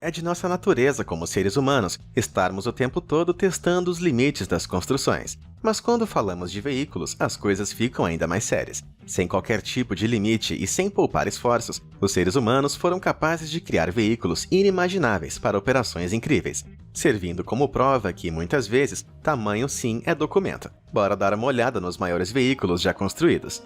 É de nossa natureza como seres humanos estarmos o tempo todo testando os limites das construções. Mas quando falamos de veículos, as coisas ficam ainda mais sérias. Sem qualquer tipo de limite e sem poupar esforços, os seres humanos foram capazes de criar veículos inimagináveis para operações incríveis, servindo como prova que, muitas vezes, tamanho sim é documento. Bora dar uma olhada nos maiores veículos já construídos.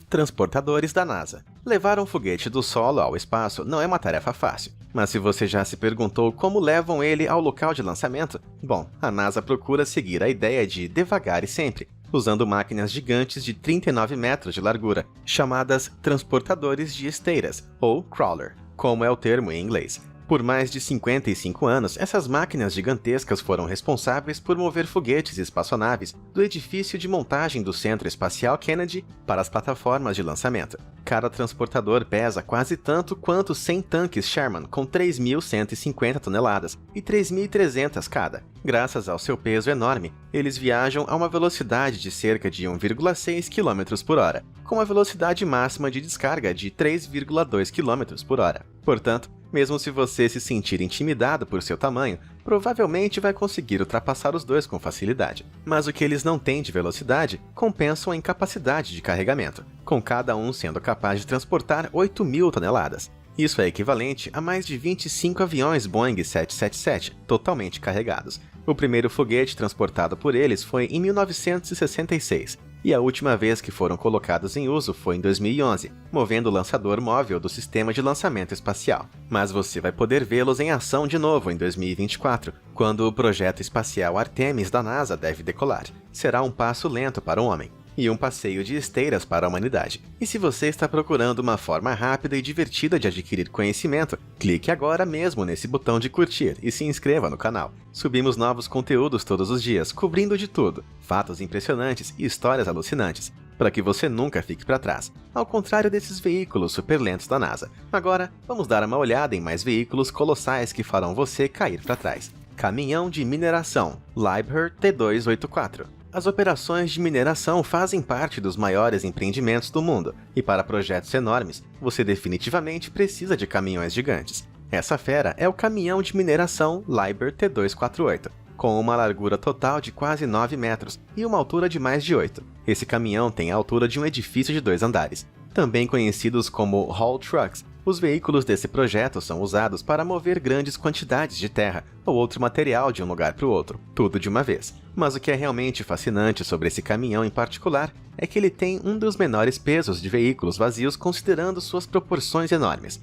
Transportadores da NASA. Levar um foguete do solo ao espaço não é uma tarefa fácil, mas se você já se perguntou como levam ele ao local de lançamento, bom, a NASA procura seguir a ideia de devagar e sempre, usando máquinas gigantes de 39 metros de largura, chamadas transportadores de esteiras, ou crawler, como é o termo em inglês. Por mais de 55 anos, essas máquinas gigantescas foram responsáveis por mover foguetes e espaçonaves do edifício de montagem do Centro Espacial Kennedy para as plataformas de lançamento. Cada transportador pesa quase tanto quanto 100 tanques Sherman com 3.150 toneladas e 3.300 cada. Graças ao seu peso enorme, eles viajam a uma velocidade de cerca de 1,6 km por hora, com a velocidade máxima de descarga de 3,2 km por hora. Portanto, mesmo se você se sentir intimidado por seu tamanho, provavelmente vai conseguir ultrapassar os dois com facilidade. Mas o que eles não têm de velocidade compensam a incapacidade de carregamento, com cada um sendo capaz de transportar 8.000 toneladas. Isso é equivalente a mais de 25 aviões Boeing 777 totalmente carregados. O primeiro foguete transportado por eles foi em 1966, e a última vez que foram colocados em uso foi em 2011, movendo o lançador móvel do Sistema de Lançamento Espacial. Mas você vai poder vê-los em ação de novo em 2024, quando o projeto espacial Artemis da NASA deve decolar. Será um passo lento para o homem e um passeio de esteiras para a humanidade. E se você está procurando uma forma rápida e divertida de adquirir conhecimento, clique agora mesmo nesse botão de curtir e se inscreva no canal. Subimos novos conteúdos todos os dias, cobrindo de tudo, fatos impressionantes e histórias alucinantes, para que você nunca fique para trás, ao contrário desses veículos super lentos da NASA. Agora, vamos dar uma olhada em mais veículos colossais que farão você cair para trás. Caminhão de mineração, Liebherr T284. As operações de mineração fazem parte dos maiores empreendimentos do mundo, e para projetos enormes, você definitivamente precisa de caminhões gigantes. Essa fera é o caminhão de mineração Liebherr T248, com uma largura total de quase 9 metros e uma altura de mais de 8. Esse caminhão tem a altura de um edifício de 2 andares. Também conhecidos como haul trucks, os veículos desse projeto são usados para mover grandes quantidades de terra ou outro material de um lugar para o outro, tudo de uma vez. Mas o que é realmente fascinante sobre esse caminhão em particular é que ele tem um dos menores pesos de veículos vazios considerando suas proporções enormes.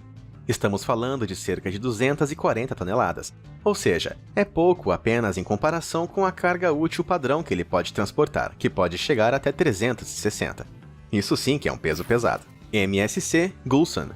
Estamos falando de cerca de 240 toneladas, ou seja, é pouco apenas em comparação com a carga útil padrão que ele pode transportar, que pode chegar até 360. Isso sim que é um peso pesado. MSC Gulson.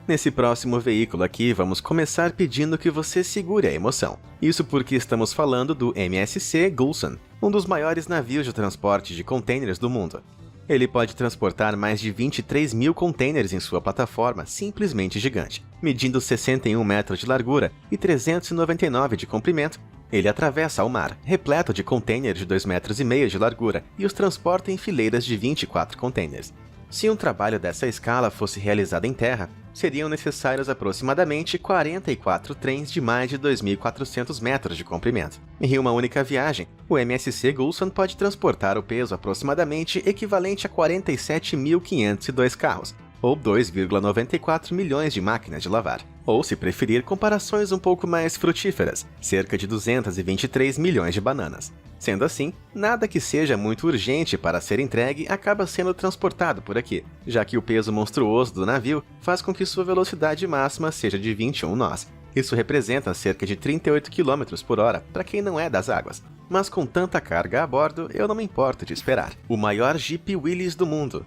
Nesse próximo veículo aqui, vamos começar pedindo que você segure a emoção. Isso porque estamos falando do MSC Gulson, um dos maiores navios de transporte de contêineres do mundo. Ele pode transportar mais de 23.000 contêineres em sua plataforma simplesmente gigante. Medindo 61 metros de largura e 399 de comprimento, ele atravessa o mar, repleto de contêineres de 2,5 metros de largura, e os transporta em fileiras de 24 contêineres. Se um trabalho dessa escala fosse realizado em terra, seriam necessários aproximadamente 44 trens de mais de 2.400 metros de comprimento. Em uma única viagem, o MSC Gulson pode transportar o peso aproximadamente equivalente a 47.502 carros, ou 2,94 milhões de máquinas de lavar. Ou, se preferir, comparações um pouco mais frutíferas, cerca de 223 milhões de bananas. Sendo assim, nada que seja muito urgente para ser entregue acaba sendo transportado por aqui, já que o peso monstruoso do navio faz com que sua velocidade máxima seja de 21 nós. Isso representa cerca de 38 km por hora para quem não é das águas. Mas com tanta carga a bordo, eu não me importo de esperar. O maior Jeep Willys do mundo.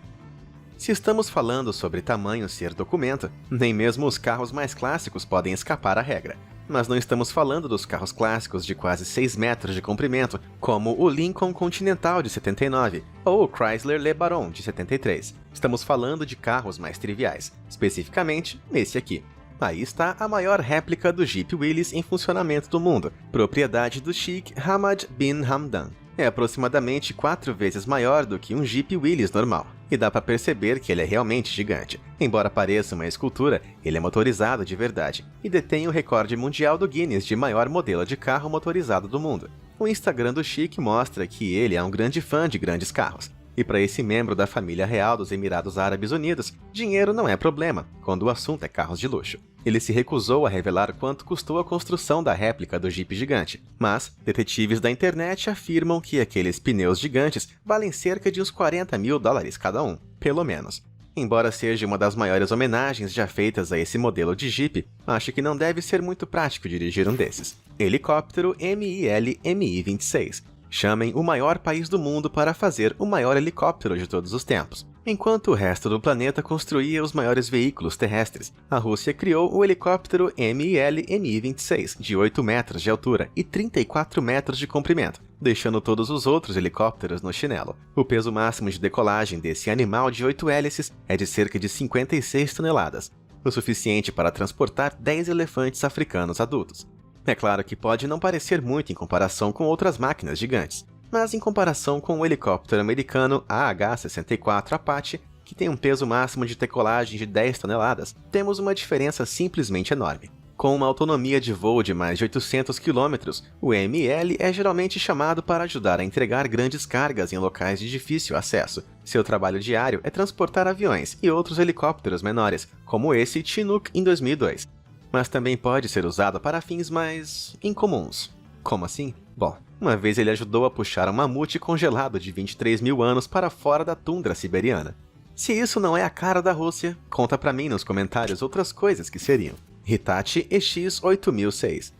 Se estamos falando sobre tamanho ser documento, nem mesmo os carros mais clássicos podem escapar à regra. Mas não estamos falando dos carros clássicos de quase 6 metros de comprimento, como o Lincoln Continental de 79 ou o Chrysler LeBaron de 73. Estamos falando de carros mais triviais, especificamente nesse aqui. Aí está a maior réplica do Jeep Willys em funcionamento do mundo, propriedade do Sheikh Hamad bin Hamdan. É aproximadamente 4 vezes maior do que um Jeep Willys normal. e dá para perceber que ele é realmente gigante. Embora pareça uma escultura, ele é motorizado de verdade e detém o recorde mundial do Guinness de maior modelo de carro motorizado do mundo. O Instagram do Sheik mostra que ele é um grande fã de grandes carros. E para esse membro da família real dos Emirados Árabes Unidos, dinheiro não é problema quando o assunto é carros de luxo. Ele se recusou a revelar quanto custou a construção da réplica do Jeep gigante, mas detetives da internet afirmam que aqueles pneus gigantes valem cerca de uns $40.000 cada um, pelo menos. Embora seja uma das maiores homenagens já feitas a esse modelo de Jeep, acho que não deve ser muito prático dirigir um desses. Helicóptero MiL-Mi-26. Chamem o maior país do mundo para fazer o maior helicóptero de todos os tempos. Enquanto o resto do planeta construía os maiores veículos terrestres, a Rússia criou o helicóptero MiL-Mi-26, de 8 metros de altura e 34 metros de comprimento, deixando todos os outros helicópteros no chinelo. O peso máximo de decolagem desse animal de 8 hélices é de cerca de 56 toneladas, o suficiente para transportar 10 elefantes africanos adultos. É claro que pode não parecer muito em comparação com outras máquinas gigantes, mas em comparação com o helicóptero americano AH-64 Apache, que tem um peso máximo de decolagem de 10 toneladas, temos uma diferença simplesmente enorme. Com uma autonomia de voo de mais de 800 km, o MiL é geralmente chamado para ajudar a entregar grandes cargas em locais de difícil acesso. Seu trabalho diário é transportar aviões e outros helicópteros menores, como esse Chinook em 2002. Mas também pode ser usado para fins mais incomuns. Como assim? Bom, uma vez ele ajudou a puxar um mamute congelado de 23 mil anos para fora da tundra siberiana. Se isso não é a cara da Rússia, conta pra mim nos comentários outras coisas que seriam. Hitachi EX-8006.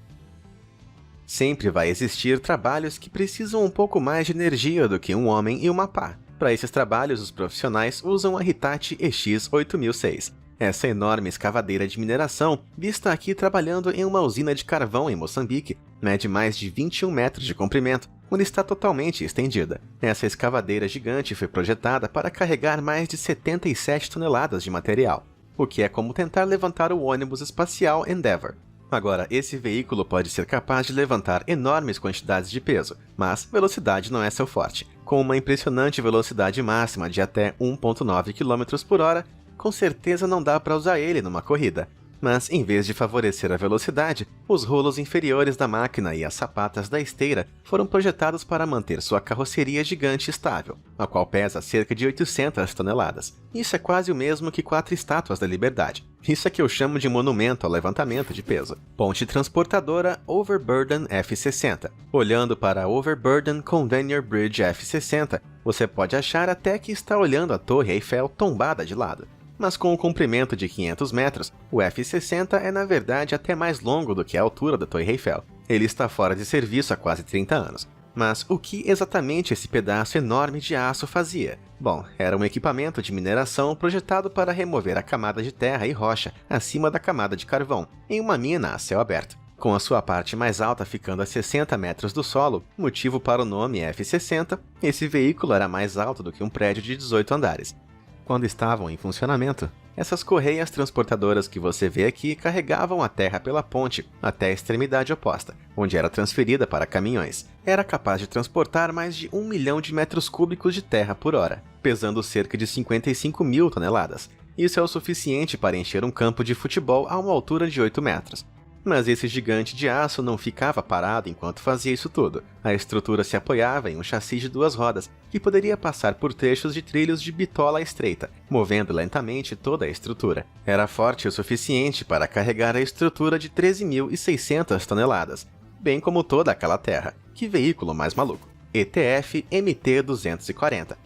Sempre vai existir trabalhos que precisam um pouco mais de energia do que um homem e uma pá. Para esses trabalhos, os profissionais usam a Hitachi EX-8006. Essa enorme escavadeira de mineração, vista aqui trabalhando em uma usina de carvão em Moçambique, mede mais de 21 metros de comprimento, quando está totalmente estendida. Essa escavadeira gigante foi projetada para carregar mais de 77 toneladas de material, o que é como tentar levantar o ônibus espacial Endeavour. Agora, esse veículo pode ser capaz de levantar enormes quantidades de peso, mas velocidade não é seu forte. Com uma impressionante velocidade máxima de até 1,9 km por hora, com certeza não dá para usar ele numa corrida. Mas, em vez de favorecer a velocidade, os rolos inferiores da máquina e as sapatas da esteira foram projetados para manter sua carroceria gigante estável, a qual pesa cerca de 800 toneladas. Isso é quase o mesmo que 4 estátuas da Liberdade. Isso é que eu chamo de monumento ao levantamento de peso. Ponte transportadora Overburden F-60. Olhando para a Overburden Conveyor Bridge F-60, você pode achar até que está olhando a Torre Eiffel tombada de lado. Mas com um comprimento de 500 metros, o F-60 é na verdade até mais longo do que a altura da Torre Eiffel. Ele está fora de serviço há quase 30 anos. Mas o que exatamente esse pedaço enorme de aço fazia? Bom, era um equipamento de mineração projetado para remover a camada de terra e rocha acima da camada de carvão, em uma mina a céu aberto. Com a sua parte mais alta ficando a 60 metros do solo, motivo para o nome F-60, esse veículo era mais alto do que um prédio de 18 andares. Quando estavam em funcionamento, essas correias transportadoras que você vê aqui carregavam a terra pela ponte até a extremidade oposta, onde era transferida para caminhões. Era capaz de transportar mais de 1 milhão de metros cúbicos de terra por hora, pesando cerca de 55 mil toneladas. Isso é o suficiente para encher um campo de futebol a uma altura de 8 metros. Mas esse gigante de aço não ficava parado enquanto fazia isso tudo. A estrutura se apoiava em um chassi de 2 rodas, que poderia passar por trechos de trilhos de bitola estreita, movendo lentamente toda a estrutura. Era forte o suficiente para carregar a estrutura de 13.600 toneladas, bem como toda aquela terra. Que veículo mais maluco! ETF MT-240.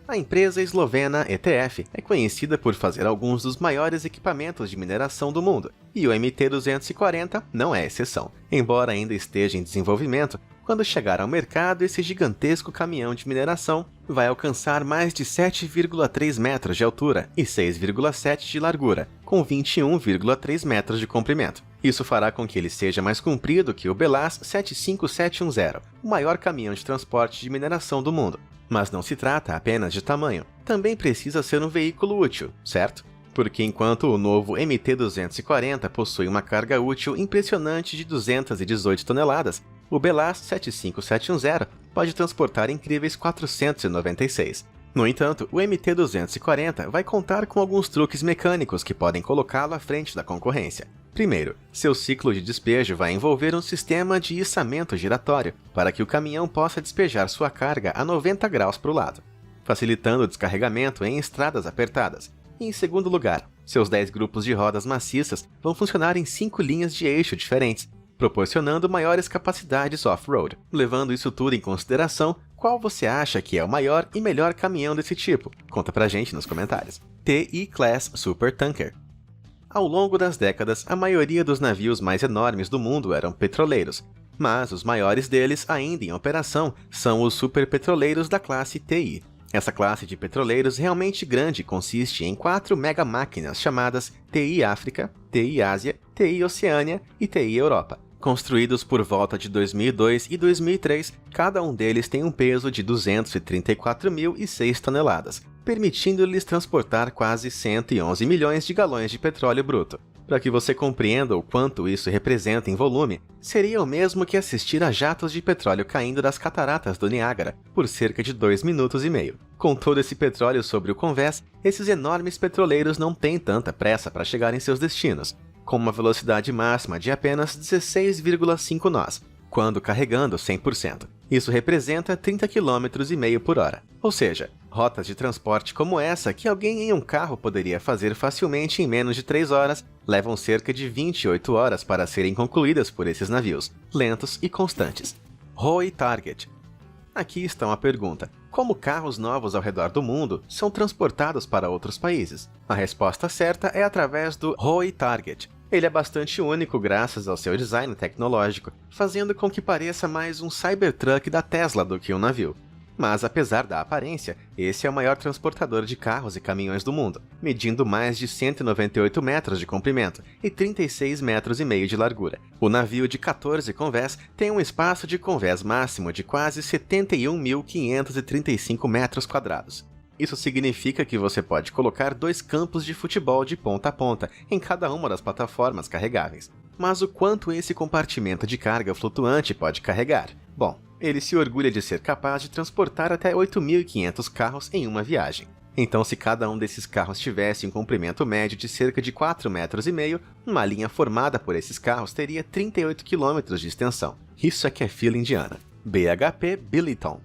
A empresa eslovena ETF é conhecida por fazer alguns dos maiores equipamentos de mineração do mundo, e o MT-240 não é exceção. Embora ainda esteja em desenvolvimento, quando chegar ao mercado, esse gigantesco caminhão de mineração vai alcançar mais de 7,3 metros de altura e 6,7 de largura, com 21,3 metros de comprimento. Isso fará com que ele seja mais comprido que o Belaz 75710, o maior caminhão de transporte de mineração do mundo. Mas não se trata apenas de tamanho, também precisa ser um veículo útil, certo? Porque enquanto o novo MT-240 possui uma carga útil impressionante de 218 toneladas, o Belaz 75710 pode transportar incríveis 496. No entanto, o MT-240 vai contar com alguns truques mecânicos que podem colocá-lo à frente da concorrência. Primeiro, seu ciclo de despejo vai envolver um sistema de içamento giratório para que o caminhão possa despejar sua carga a 90 graus para o lado, facilitando o descarregamento em estradas apertadas. E em segundo lugar, seus 10 grupos de rodas maciças vão funcionar em 5 linhas de eixo diferentes, proporcionando maiores capacidades off-road. Levando isso tudo em consideração, qual você acha que é o maior e melhor caminhão desse tipo? Conta pra gente nos comentários. TI Class Supertanker. Ao longo das décadas, a maioria dos navios mais enormes do mundo eram petroleiros, mas os maiores deles ainda em operação são os superpetroleiros da classe TI. Essa classe de petroleiros realmente grande consiste em 4 megamáquinas chamadas TI África, TI Ásia, TI Oceânia e TI Europa. Construídos por volta de 2002 e 2003, cada um deles tem um peso de 234.006 toneladas, permitindo-lhes transportar quase 111 milhões de galões de petróleo bruto. Para que você compreenda o quanto isso representa em volume, seria o mesmo que assistir a jatos de petróleo caindo das cataratas do Niágara por cerca de 2 minutos e meio. Com todo esse petróleo sobre o convés, esses enormes petroleiros não têm tanta pressa para chegar em seus destinos, com uma velocidade máxima de apenas 16,5 nós, quando carregando 100%. Isso representa 30 km e meio por hora. Ou seja, rotas de transporte como essa que alguém em um carro poderia fazer facilmente em menos de 3 horas, levam cerca de 28 horas para serem concluídas por esses navios, lentos e constantes. Roe Target. Aqui está uma pergunta: como carros novos ao redor do mundo são transportados para outros países? A resposta certa é através do Roe Target. Ele é bastante único graças ao seu design tecnológico, fazendo com que pareça mais um Cybertruck da Tesla do que um navio. Mas apesar da aparência, esse é o maior transportador de carros e caminhões do mundo, medindo mais de 198 metros de comprimento e 36 metros e meio de largura. O navio de 14 convés tem um espaço de convés máximo de quase 71.535 metros quadrados. Isso significa que você pode colocar 2 campos de futebol de ponta a ponta em cada uma das plataformas carregáveis. Mas o quanto esse compartimento de carga flutuante pode carregar? Bom, ele se orgulha de ser capaz de transportar até 8.500 carros em uma viagem. Então, se cada um desses carros tivesse um comprimento médio de cerca de 4,5 metros, uma linha formada por esses carros teria 38 km de extensão. Isso é que é fila indiana. BHP Billiton.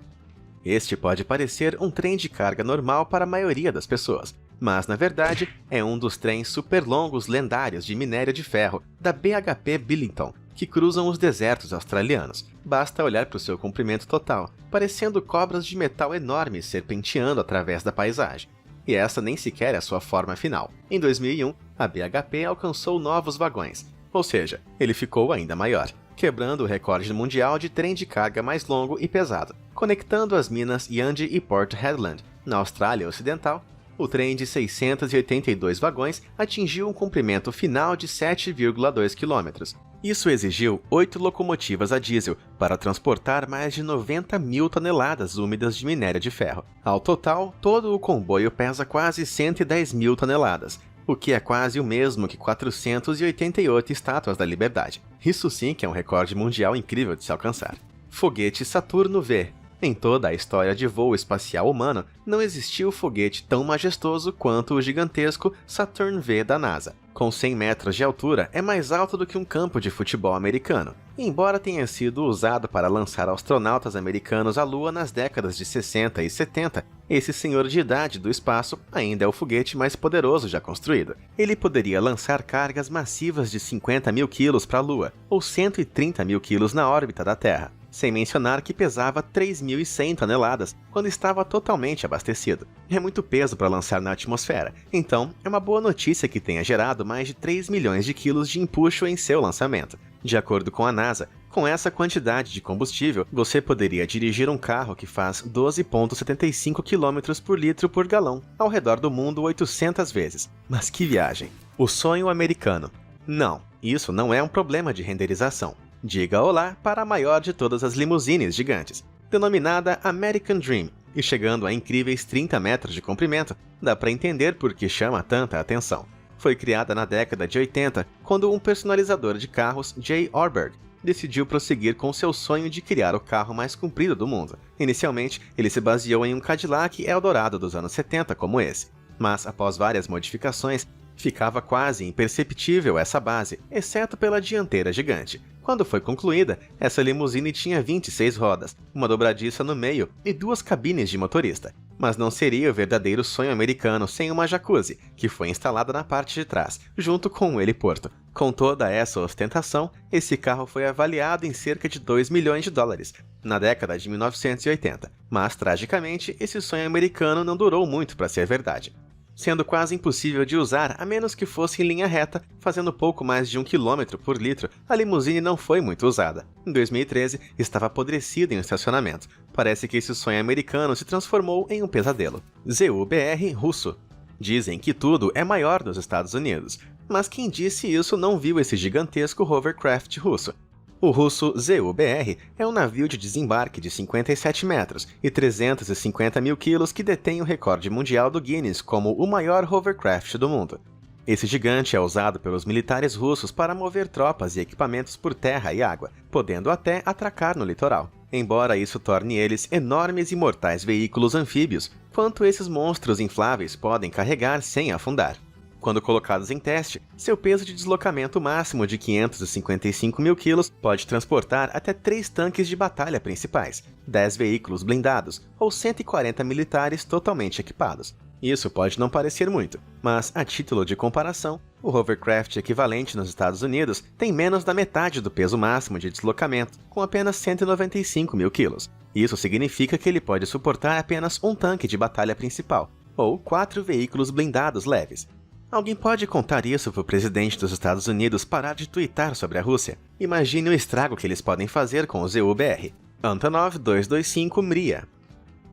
Este pode parecer um trem de carga normal para a maioria das pessoas, mas na verdade é um dos trens super longos lendários de minério de ferro da BHP Billiton, que cruzam os desertos australianos. Basta olhar para o seu comprimento total, parecendo cobras de metal enormes serpenteando através da paisagem. E essa nem sequer é a sua forma final. Em 2001, a BHP alcançou novos vagões, ou seja, ele ficou ainda maior, quebrando o recorde mundial de trem de carga mais longo e pesado. Conectando as minas Yandi e Port Hedland, na Austrália Ocidental, o trem de 682 vagões atingiu um comprimento final de 7,2 km. Isso exigiu 8 locomotivas a diesel para transportar mais de 90.000 toneladas úmidas de minério de ferro. Ao total, todo o comboio pesa quase 110.000 toneladas, o que é quase o mesmo que 488 estátuas da Liberdade. Isso sim que é um recorde mundial incrível de se alcançar. Foguete Saturno V. Em toda a história de voo espacial humano, não existiu foguete tão majestoso quanto o gigantesco Saturn V da NASA. Com 100 metros de altura, é mais alto do que um campo de futebol americano. Embora tenha sido usado para lançar astronautas americanos à Lua nas décadas de 60 e 70, esse senhor de idade do espaço ainda é o foguete mais poderoso já construído. Ele poderia lançar cargas massivas de 50.000 quilos para a Lua, ou 130.000 quilos na órbita da Terra, sem mencionar que pesava 3.100 toneladas quando estava totalmente abastecido. É muito peso para lançar na atmosfera, então é uma boa notícia que tenha gerado mais de 3 milhões de quilos de empuxo em seu lançamento. De acordo com a NASA, com essa quantidade de combustível, você poderia dirigir um carro que faz 12,75 km por litro por galão, ao redor do mundo 800 vezes. Mas que viagem! O sonho americano. Não, isso não é um problema de renderização. Diga olá para a maior de todas as limusines gigantes, denominada American Dream, e chegando a incríveis 30 metros de comprimento, dá para entender por que chama tanta atenção. Foi criada na década de 80, quando um personalizador de carros, Jay Orberg, decidiu prosseguir com seu sonho de criar o carro mais comprido do mundo. Inicialmente, ele se baseou em um Cadillac Eldorado dos anos 70 como esse, mas após várias modificações, ficava quase imperceptível essa base, exceto pela dianteira gigante. Quando foi concluída, essa limusine tinha 26 rodas, uma dobradiça no meio e 2 cabines de motorista. Mas não seria o verdadeiro sonho americano sem uma jacuzzi, que foi instalada na parte de trás, junto com um heliporto. Com toda essa ostentação, esse carro foi avaliado em cerca de 2 milhões de dólares, na década de 1980. Mas, tragicamente, esse sonho americano não durou muito para ser verdade, sendo quase impossível de usar a menos que fosse em linha reta, fazendo pouco mais de 1 km por litro, a limusine não foi muito usada. Em 2013, estava apodrecida em um estacionamento. Parece que esse sonho americano se transformou em um pesadelo. ZUBR russo. Dizem que tudo é maior nos Estados Unidos, mas quem disse isso não viu esse gigantesco hovercraft russo. O russo ZUBR é um navio de desembarque de 57 metros e 350 mil quilos que detém o recorde mundial do Guinness como o maior hovercraft do mundo. Esse gigante é usado pelos militares russos para mover tropas e equipamentos por terra e água, podendo até atracar no litoral. Embora isso torne eles enormes e mortais veículos anfíbios, quanto esses monstros infláveis podem carregar sem afundar. Quando colocados em teste, seu peso de deslocamento máximo de 555 mil quilos pode transportar até 3 tanques de batalha principais, 10 veículos blindados ou 140 militares totalmente equipados. Isso pode não parecer muito, mas a título de comparação, o hovercraft equivalente nos Estados Unidos tem menos da metade do peso máximo de deslocamento, com apenas 195 mil quilos. Isso significa que ele pode suportar apenas um tanque de batalha principal, ou 4 veículos blindados leves. Alguém pode contar isso para o presidente dos Estados Unidos parar de tuitar sobre a Rússia? Imagine o estrago que eles podem fazer com o ZUBR. Antonov 225 Mriya.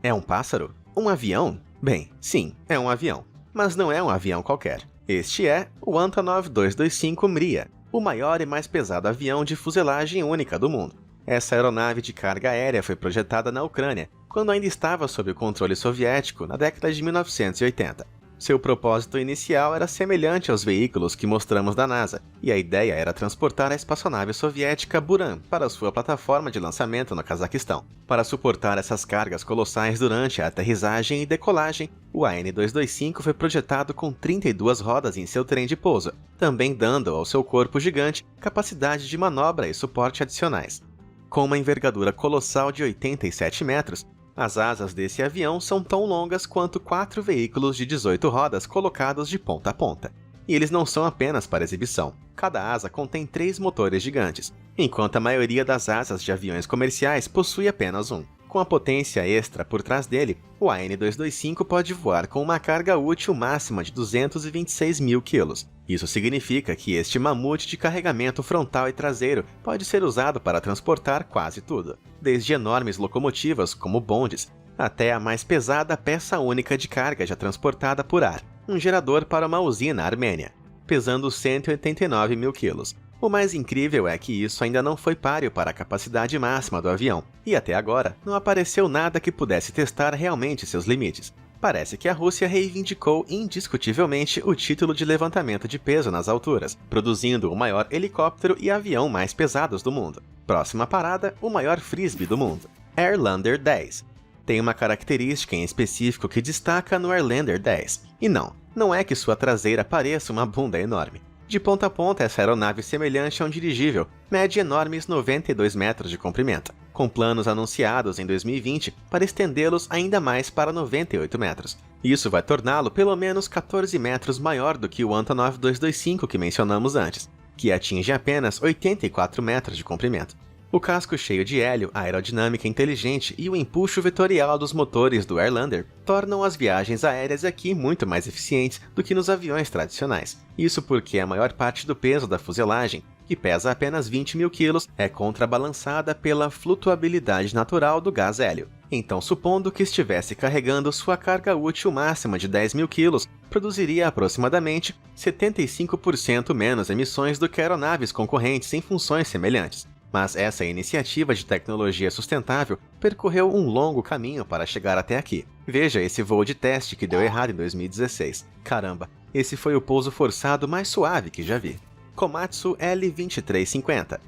É um pássaro? Um avião? Bem, sim, é um avião. Mas não é um avião qualquer. Este é o Antonov 225 Mriya, o maior e mais pesado avião de fuselagem única do mundo. Essa aeronave de carga aérea foi projetada na Ucrânia, quando ainda estava sob o controle soviético na década de 1980. Seu propósito inicial era semelhante aos veículos que mostramos da NASA, e a ideia era transportar a espaçonave soviética Buran para sua plataforma de lançamento no Cazaquistão. Para suportar essas cargas colossais durante a aterrissagem e decolagem, o AN-225 foi projetado com 32 rodas em seu trem de pouso, também dando ao seu corpo gigante capacidade de manobra e suporte adicionais. Com uma envergadura colossal de 87 metros, as asas desse avião são tão longas quanto 4 veículos de 18 rodas colocados de ponta a ponta. E eles não são apenas para exibição. Cada asa contém 3 motores gigantes, enquanto a maioria das asas de aviões comerciais possui apenas um. Com a potência extra por trás dele, o AN-225 pode voar com uma carga útil máxima de 226 mil quilos. Isso significa que este mamute de carregamento frontal e traseiro pode ser usado para transportar quase tudo, desde enormes locomotivas como bondes, até a mais pesada peça única de carga já transportada por ar, um gerador para uma usina armênia, pesando 189 mil quilos. O mais incrível é que isso ainda não foi páreo para a capacidade máxima do avião, e até agora não apareceu nada que pudesse testar realmente seus limites. Parece que a Rússia reivindicou indiscutivelmente o título de levantamento de peso nas alturas, produzindo o maior helicóptero e avião mais pesados do mundo. Próxima parada, o maior frisbee do mundo. Airlander 10. Tem uma característica em específico que destaca no Airlander 10. E não é que sua traseira pareça uma bunda enorme. De ponta a ponta, essa aeronave semelhante a um dirigível mede enormes 92 metros de comprimento, com planos anunciados em 2020 para estendê-los ainda mais para 98 metros. Isso vai torná-lo pelo menos 14 metros maior do que o Antonov 225 que mencionamos antes, que atinge apenas 84 metros de comprimento. O casco cheio de hélio, a aerodinâmica inteligente e o empuxo vetorial dos motores do Airlander tornam as viagens aéreas aqui muito mais eficientes do que nos aviões tradicionais. Isso porque a maior parte do peso da fuselagem, que pesa apenas 20 mil quilos, é contrabalançada pela flutuabilidade natural do gás hélio. Então, supondo que estivesse carregando sua carga útil máxima de 10 mil quilos, produziria aproximadamente 75% menos emissões do que aeronaves concorrentes em funções semelhantes. Mas essa iniciativa de tecnologia sustentável percorreu um longo caminho para chegar até aqui. Veja esse voo de teste que deu errado em 2016. Caramba, esse foi o pouso forçado mais suave que já vi. Komatsu L-2350.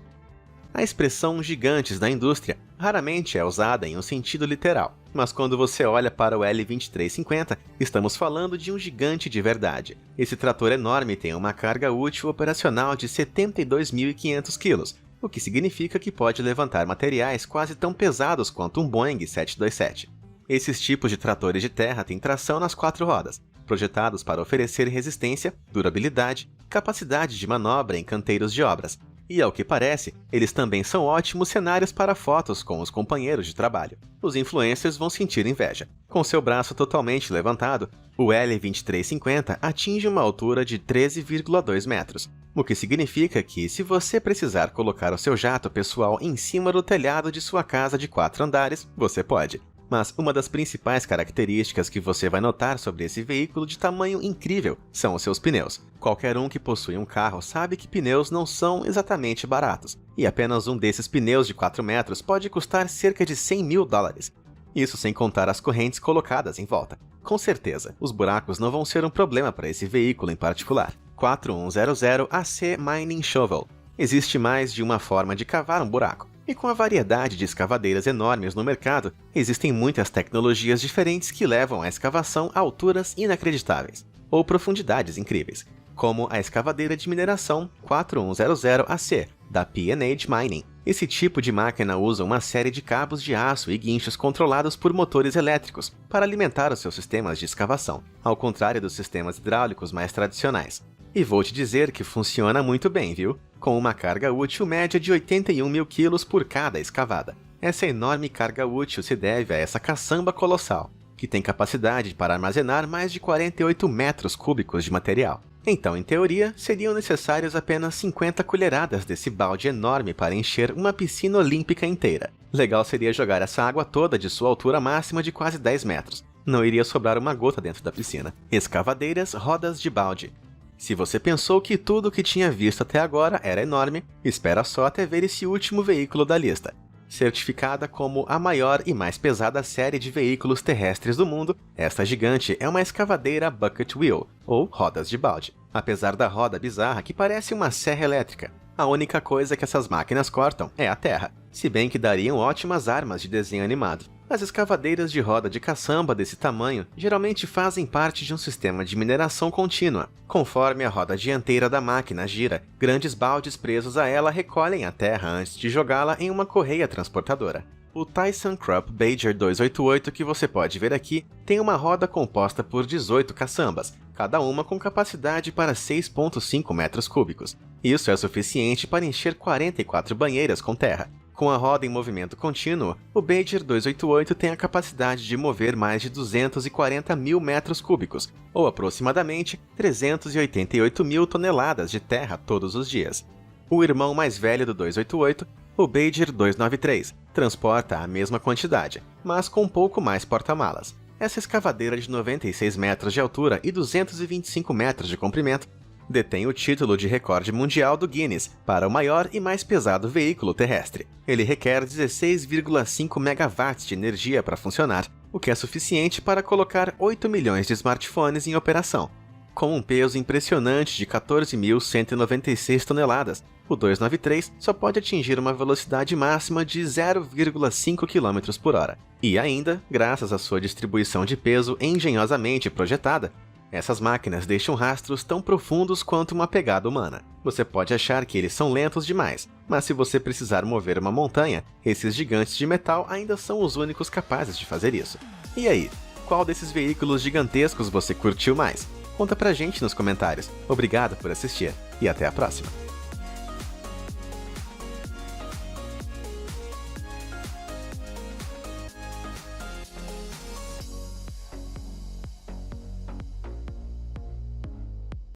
A expressão gigantes da indústria raramente é usada em um sentido literal, mas quando você olha para o L2350, estamos falando de um gigante de verdade. Esse trator enorme tem uma carga útil operacional de 72.500 kg, o que significa que pode levantar materiais quase tão pesados quanto um Boeing 727. Esses tipos de tratores de terra têm tração nas 4 rodas, projetados para oferecer resistência, durabilidade, capacidade de manobra em canteiros de obras. E, ao que parece, eles também são ótimos cenários para fotos com os companheiros de trabalho. Os influencers vão sentir inveja. Com seu braço totalmente levantado, o L2350 atinge uma altura de 13,2 metros, o que significa que, se você precisar colocar o seu jato pessoal em cima do telhado de sua casa de 4 andares, você pode. Mas uma das principais características que você vai notar sobre esse veículo de tamanho incrível são os seus pneus. Qualquer um que possui um carro sabe que pneus não são exatamente baratos, e apenas um desses pneus de 4 metros pode custar cerca de $100.000. Isso sem contar as correntes colocadas em volta. Com certeza, os buracos não vão ser um problema para esse veículo em particular. 4100 AC Mining Shovel. Existe mais de uma forma de cavar um buraco. E com a variedade de escavadeiras enormes no mercado, existem muitas tecnologias diferentes que levam a escavação a alturas inacreditáveis, ou profundidades incríveis, como a escavadeira de mineração 4100 AC, da P&H Mining. Esse tipo de máquina usa uma série de cabos de aço e guinchos controlados por motores elétricos para alimentar os seus sistemas de escavação, ao contrário dos sistemas hidráulicos mais tradicionais. E vou te dizer que funciona muito bem, viu? Com uma carga útil média de 81.000 kg por cada escavada. Essa enorme carga útil se deve a essa caçamba colossal, que tem capacidade para armazenar mais de 48 metros cúbicos de material. Então, em teoria, seriam necessários apenas 50 colheradas desse balde enorme para encher uma piscina olímpica inteira. Legal seria jogar essa água toda de sua altura máxima de quase 10 metros. Não iria sobrar uma gota dentro da piscina. Escavadeiras rodas de balde. Se você pensou que tudo o que tinha visto até agora era enorme, espera só até ver esse último veículo da lista. Certificada como a maior e mais pesada série de veículos terrestres do mundo, esta gigante é uma escavadeira bucket wheel, ou rodas de balde. Apesar da roda bizarra que parece uma serra elétrica, a única coisa que essas máquinas cortam é a terra, se bem que dariam ótimas armas de desenho animado. As escavadeiras de roda de caçamba desse tamanho geralmente fazem parte de um sistema de mineração contínua. Conforme a roda dianteira da máquina gira, grandes baldes presos a ela recolhem a terra antes de jogá-la em uma correia transportadora. O ThyssenKrupp Badger 288 que você pode ver aqui tem uma roda composta por 18 caçambas, cada uma com capacidade para 6,5 metros cúbicos. Isso é suficiente para encher 44 banheiras com terra. Com a roda em movimento contínuo, o Badger 288 tem a capacidade de mover mais de 240.000 metros cúbicos, ou aproximadamente 388.000 toneladas de terra todos os dias. O irmão mais velho do 288, o Badger 293, transporta a mesma quantidade, mas com um pouco mais porta-malas. Essa escavadeira de 96 metros de altura e 225 metros de comprimento detém o título de recorde mundial do Guinness para o maior e mais pesado veículo terrestre. Ele requer 16,5 megawatts de energia para funcionar, o que é suficiente para colocar 8 milhões de smartphones em operação. Com um peso impressionante de 14.196 toneladas, o 293 só pode atingir uma velocidade máxima de 0,5 km por hora. E ainda, graças à sua distribuição de peso engenhosamente projetada, essas máquinas deixam rastros tão profundos quanto uma pegada humana. Você pode achar que eles são lentos demais, mas se você precisar mover uma montanha, esses gigantes de metal ainda são os únicos capazes de fazer isso. E aí, qual desses veículos gigantescos você curtiu mais? Conta pra gente nos comentários. Obrigado por assistir e até a próxima!